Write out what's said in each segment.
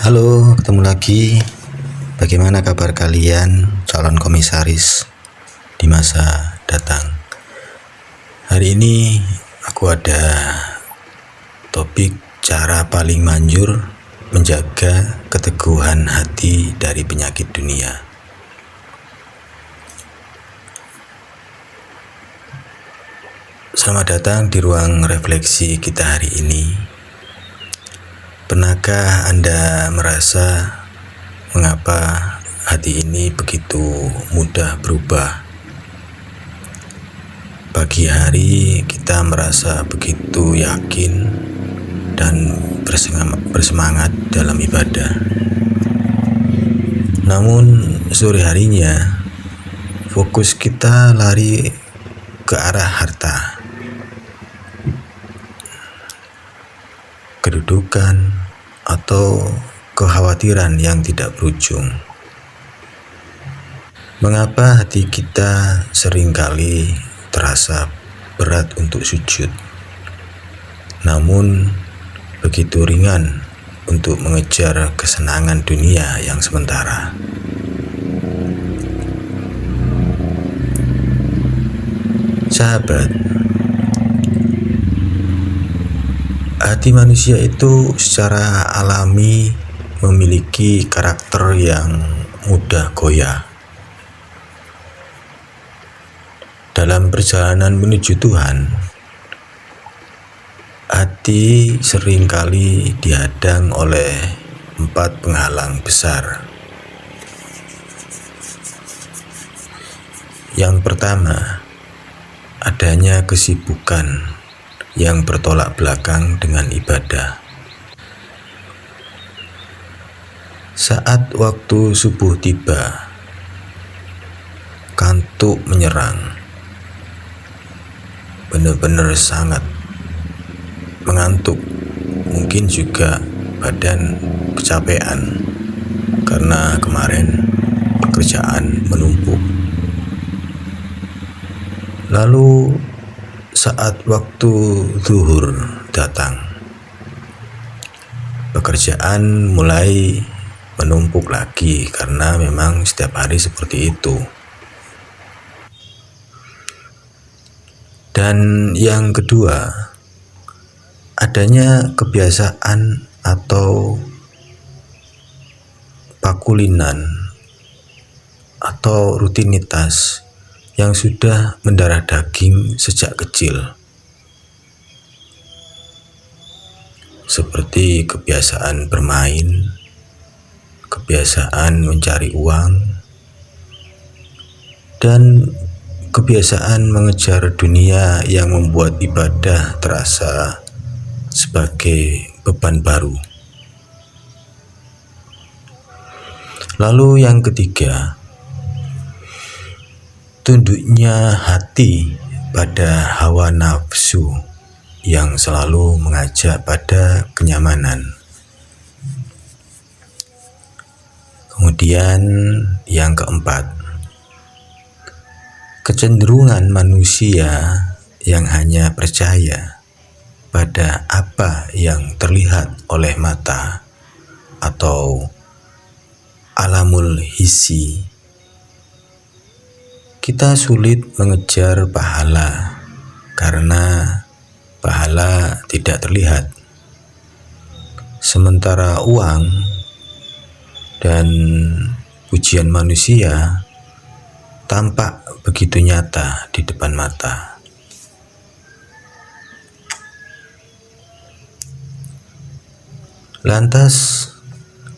Halo, ketemu lagi. Bagaimana kabar kalian, calon komisaris di masa datang? Hari ini aku ada topik cara paling manjur menjaga keteguhan hati dari penyakit dunia. Selamat datang di ruang refleksi kita hari ini. Pernahkah Anda merasa mengapa hati ini begitu mudah berubah? Pagi hari kita merasa begitu yakin dan bersemangat dalam ibadah. Namun sore harinya fokus kita lari ke arah harta, kedudukan, atau kekhawatiran yang tidak berujung. Mengapa hati kita seringkali terasa berat untuk sujud, namun begitu ringan untuk mengejar kesenangan dunia yang sementara? Sahabat, hati manusia itu secara alami memiliki karakter yang mudah goyah. Dalam perjalanan menuju Tuhan, hati seringkali dihadang oleh 4 penghalang besar. Yang pertama, adanya kesibukan yang bertolak belakang dengan ibadah. Saat waktu subuh tiba, kantuk menyerang. Benar-benar sangat mengantuk. Mungkin juga badan kecapean karena kemarin pekerjaan menumpuk. Lalu saat waktu zuhur datang, pekerjaan mulai menumpuk lagi karena memang setiap hari seperti itu. Dan yang kedua, adanya kebiasaan atau pakulinan atau rutinitas yang sudah mendarah daging sejak kecil, seperti kebiasaan bermain, kebiasaan mencari uang, dan kebiasaan mengejar dunia yang membuat ibadah terasa sebagai beban baru. Lalu yang ketiga, tunduknya hati pada hawa nafsu yang selalu mengajak pada kenyamanan. Kemudian yang keempat, kecenderungan manusia yang hanya percaya pada apa yang terlihat oleh mata atau alamul hissi. Kita sulit mengejar pahala karena pahala tidak terlihat, sementara uang dan pujian manusia tampak begitu nyata di depan mata. Lantas,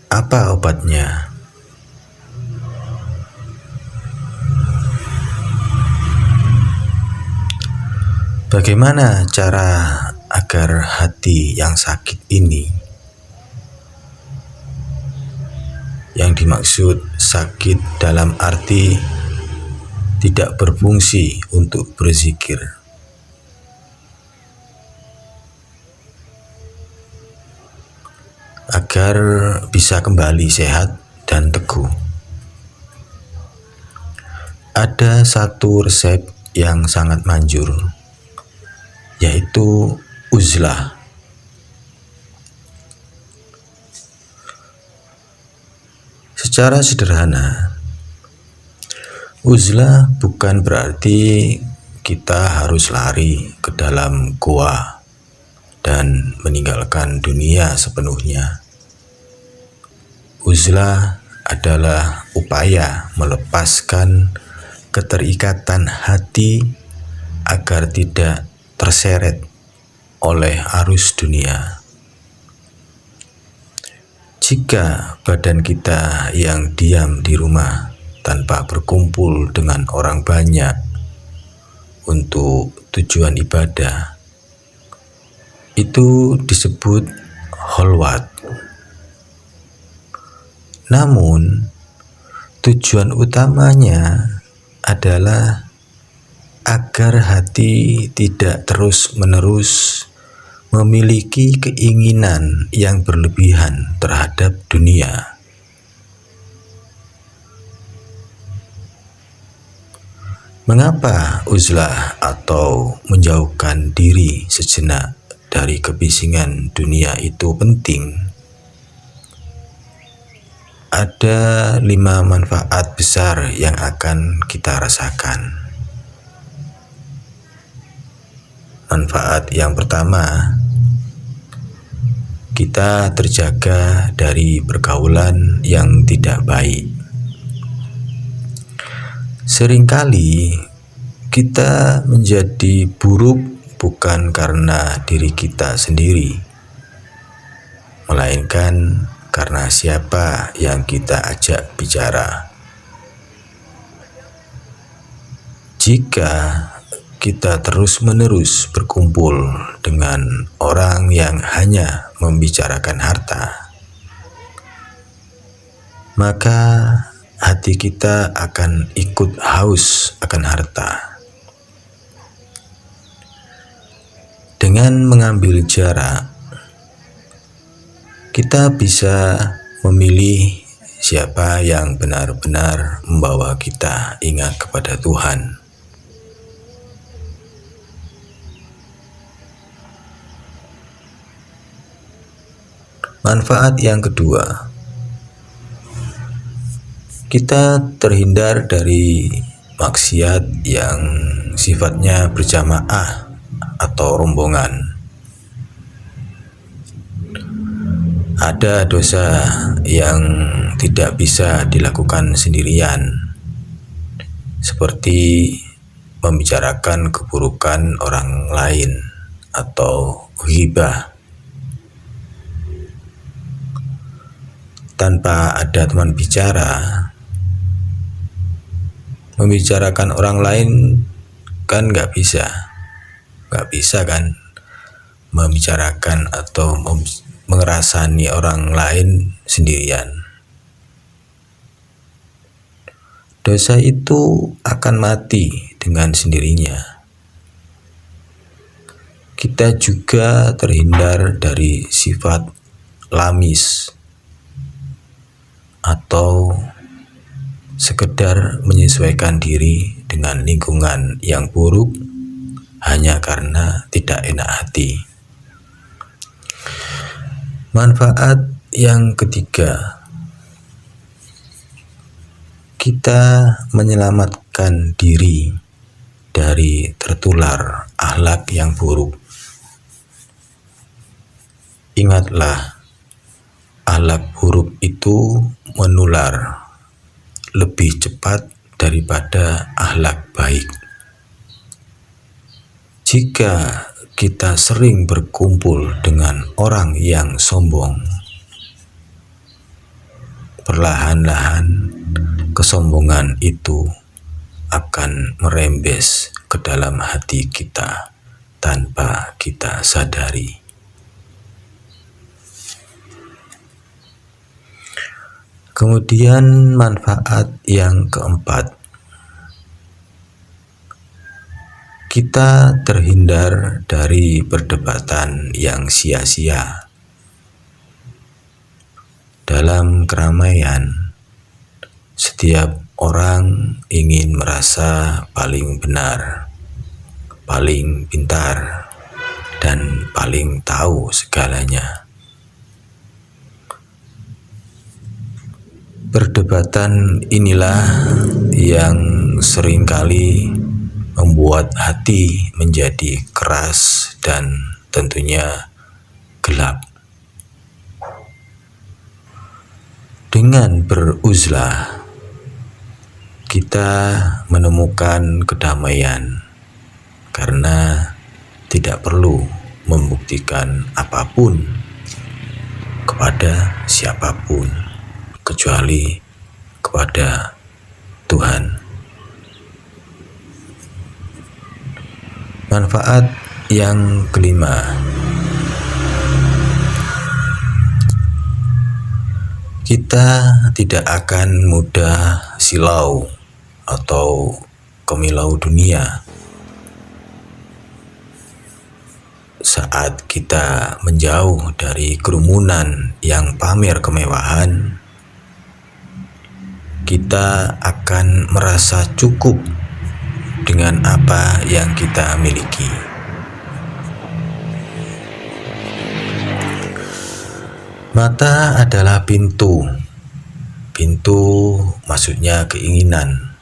apa obatnya? Bagaimana cara agar hati yang sakit ini, yang dimaksud sakit dalam arti tidak berfungsi untuk berzikir, agar bisa kembali sehat dan teguh? Ada satu resep yang sangat manjur, yaitu uzlah. Secara sederhana, uzlah bukan berarti kita harus lari ke dalam goa dan meninggalkan dunia sepenuhnya. Uzlah adalah upaya melepaskan keterikatan hati agar tidak terseret oleh arus dunia. Jika badan kita yang diam di rumah tanpa berkumpul dengan orang banyak untuk tujuan ibadah, itu disebut kholwat. Namun, tujuan utamanya adalah agar hati tidak terus-menerus memiliki keinginan yang berlebihan terhadap dunia. Mengapa uzlah atau menjauhkan diri sejenak dari kebisingan dunia itu penting? Ada 5 manfaat besar yang akan kita rasakan. Manfaat yang pertama, kita terjaga dari pergaulan yang tidak baik. Seringkali kita menjadi buruk bukan karena diri kita sendiri, melainkan karena siapa yang kita ajak bicara. Jika kita terus-menerus berkumpul dengan orang yang hanya membicarakan harta, maka hati kita akan ikut haus akan harta. Dengan mengambil jarak, kita bisa memilih siapa yang benar-benar membawa kita ingat kepada Tuhan. Manfaat yang kedua, kita terhindar dari maksiat yang sifatnya berjamaah atau rombongan. Ada dosa yang tidak bisa dilakukan sendirian, seperti membicarakan keburukan orang lain atau ghibah. Tanpa ada teman bicara, membicarakan orang lain kan nggak bisa kan membicarakan atau mengerasani orang lain sendirian. Dosa itu akan mati dengan sendirinya. Kita juga terhindar dari sifat lamis atau sekedar menyesuaikan diri dengan lingkungan yang buruk hanya karena tidak enak hati. Manfaat yang ketiga, kita menyelamatkan diri dari tertular akhlak yang buruk. Ingatlah, akhlak buruk itu menular lebih cepat daripada akhlak baik. Jika kita sering berkumpul dengan orang yang sombong, perlahan-lahan kesombongan itu akan merembes ke dalam hati kita tanpa kita sadari. Kemudian manfaat yang keempat, kita terhindar dari perdebatan yang sia-sia. Dalam keramaian, setiap orang ingin merasa paling benar, paling pintar, dan paling tahu segalanya. Perdebatan inilah yang seringkali membuat hati menjadi keras dan tentunya gelap. Dengan beruzlah, kita menemukan kedamaian karena tidak perlu membuktikan apapun kepada siapapun kecuali kepada Tuhan. Manfaat yang kelima, kita tidak akan mudah silau atau kemilau dunia saat kita menjauh dari kerumunan yang pamer kemewahan. Kita akan merasa cukup dengan apa yang kita miliki. Mata adalah pintu. Pintu maksudnya keinginan.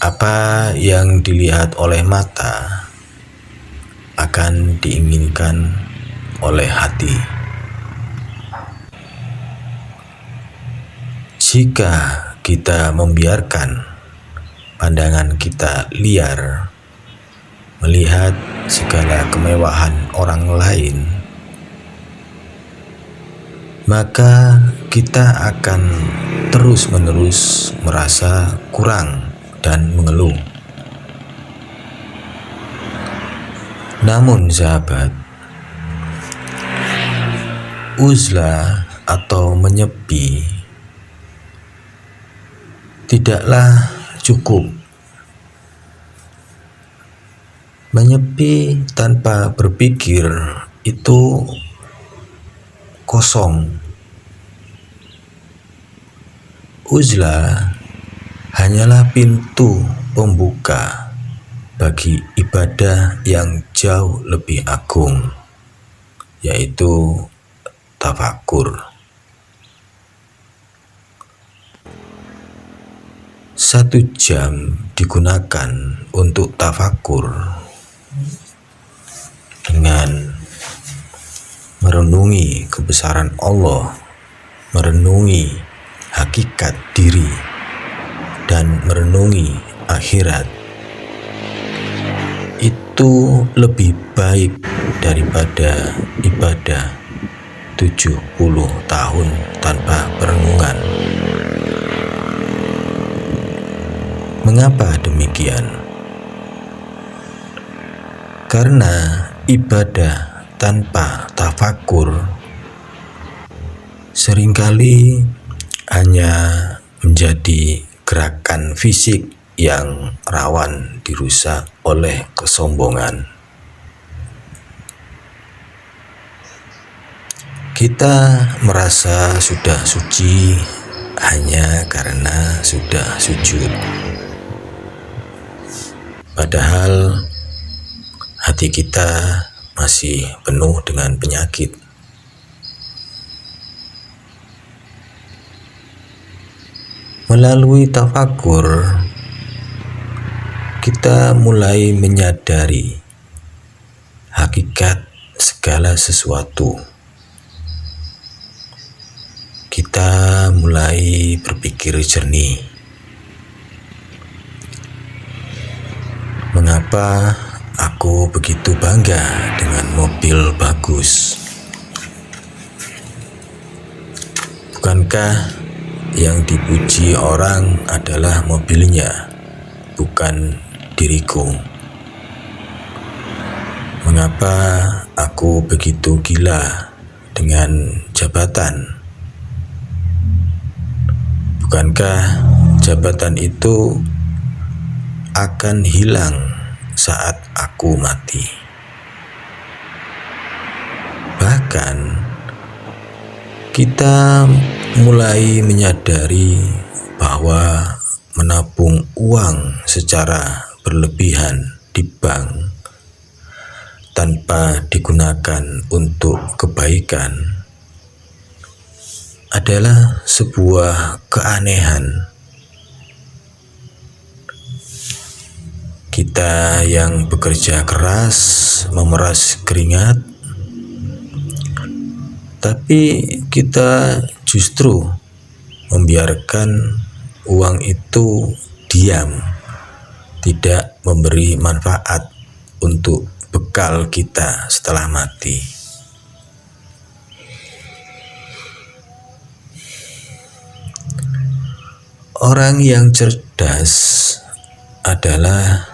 Apa yang dilihat oleh mata akan diinginkan oleh hati. Jika kita membiarkan pandangan kita liar melihat segala kemewahan orang lain, maka kita akan terus-menerus merasa kurang dan mengeluh. Namun sahabat, uzlah atau menyepi tidaklah cukup. Menyepi tanpa berpikir itu kosong. Uzlah hanyalah pintu pembuka bagi ibadah yang jauh lebih agung, yaitu tafakur. 1 jam digunakan untuk tafakur dengan merenungi kebesaran Allah, merenungi hakikat diri, dan merenungi akhirat. Itu lebih baik daripada ibadah 70 tahun tanpa perenungan. Mengapa demikian? Karena ibadah tanpa tafakur seringkali hanya menjadi gerakan fisik yang rawan dirusak oleh kesombongan. Kita merasa sudah suci hanya karena sudah sujud. Padahal hati kita masih penuh dengan penyakit. Melalui tafakur, kita mulai menyadari hakikat segala sesuatu. Kita mulai berpikir jernih. Mengapa aku begitu bangga dengan mobil bagus? Bukankah yang dipuji orang adalah mobilnya, bukan diriku? Mengapa aku begitu gila dengan jabatan? Bukankah jabatan itu akan hilang saat aku mati? Bahkan kita mulai menyadari bahwa menabung uang secara berlebihan di bank tanpa digunakan untuk kebaikan adalah sebuah keanehan. Kita yang bekerja keras, memeras keringat, tapi kita justru membiarkan uang itu diam, tidak memberi manfaat untuk bekal kita setelah mati. Orang yang cerdas adalah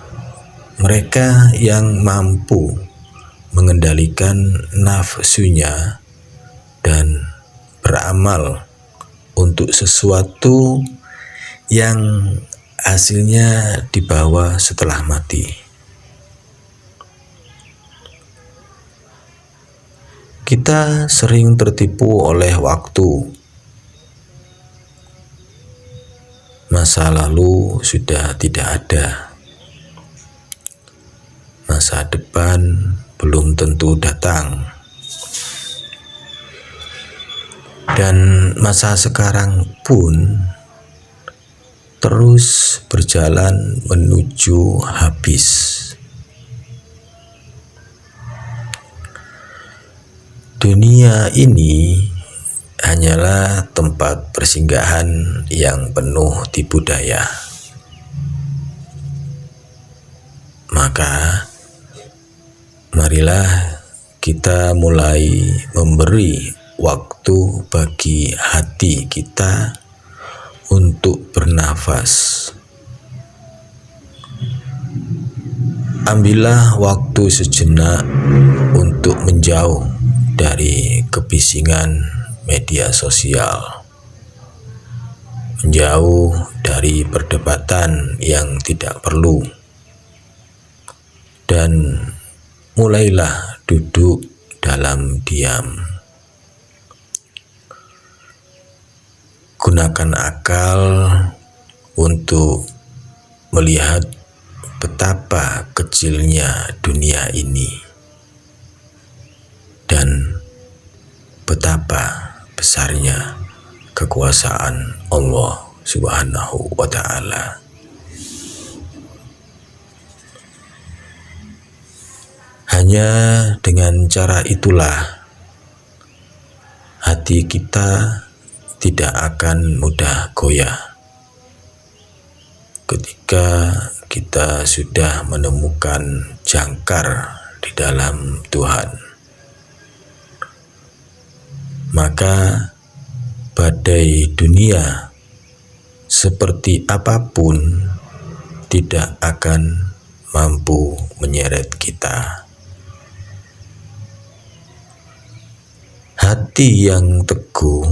mereka yang mampu mengendalikan nafsunya dan beramal untuk sesuatu yang hasilnya dibawa setelah mati. Kita sering tertipu oleh waktu. Masa lalu sudah tidak ada. Masa depan belum tentu datang. Dan masa sekarang pun terus berjalan menuju habis. Dunia ini hanyalah tempat persinggahan yang penuh tipu daya. Maka marilah kita mulai memberi waktu bagi hati kita untuk bernafas. Ambillah waktu sejenak untuk menjauh dari kebisingan media sosial, menjauh dari perdebatan yang tidak perlu, dan mulailah duduk dalam diam. Gunakan akal untuk melihat betapa kecilnya dunia ini dan betapa besarnya kekuasaan Allah Subhanahu wa Ta'ala. Hanya dengan cara itulah hati kita tidak akan mudah goyah ketika kita sudah menemukan jangkar di dalam Tuhan. Maka badai dunia seperti apapun tidak akan mampu menyeret kita. Hati yang teguh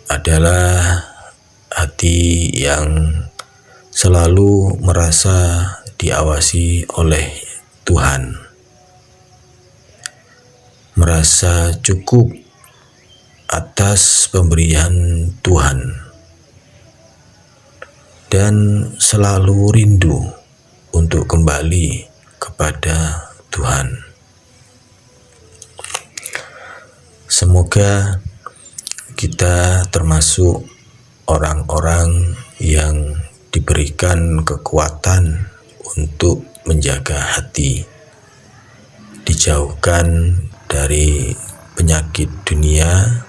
adalah hati yang selalu merasa diawasi oleh Tuhan, merasa cukup atas pemberian Tuhan, dan selalu rindu untuk kembali kepada Tuhan. Semoga kita termasuk orang-orang yang diberikan kekuatan untuk menjaga hati, dijauhkan dari penyakit dunia,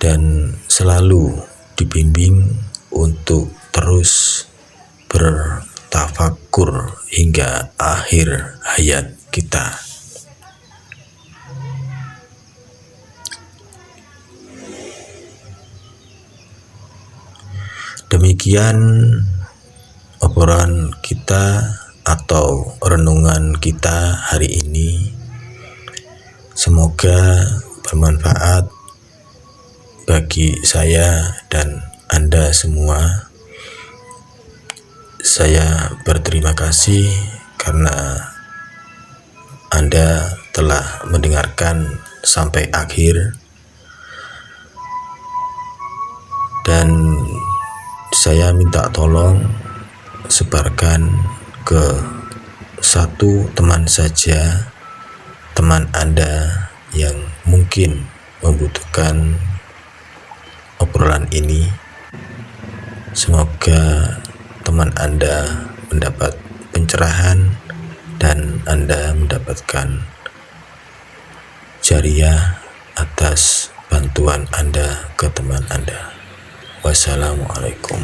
dan selalu dibimbing untuk terus bertafakur hingga akhir hayat kita. Demikian obrolan kita atau renungan kita hari ini. Semoga bermanfaat bagi saya dan Anda semua. Saya berterima kasih karena Anda telah mendengarkan sampai akhir, dan saya minta tolong sebarkan ke satu teman saja, teman Anda yang mungkin membutuhkan obrolan ini. Semoga teman Anda mendapat pencerahan dan Anda mendapatkan jariah atas bantuan Anda ke teman Anda. Wassalamualaikum.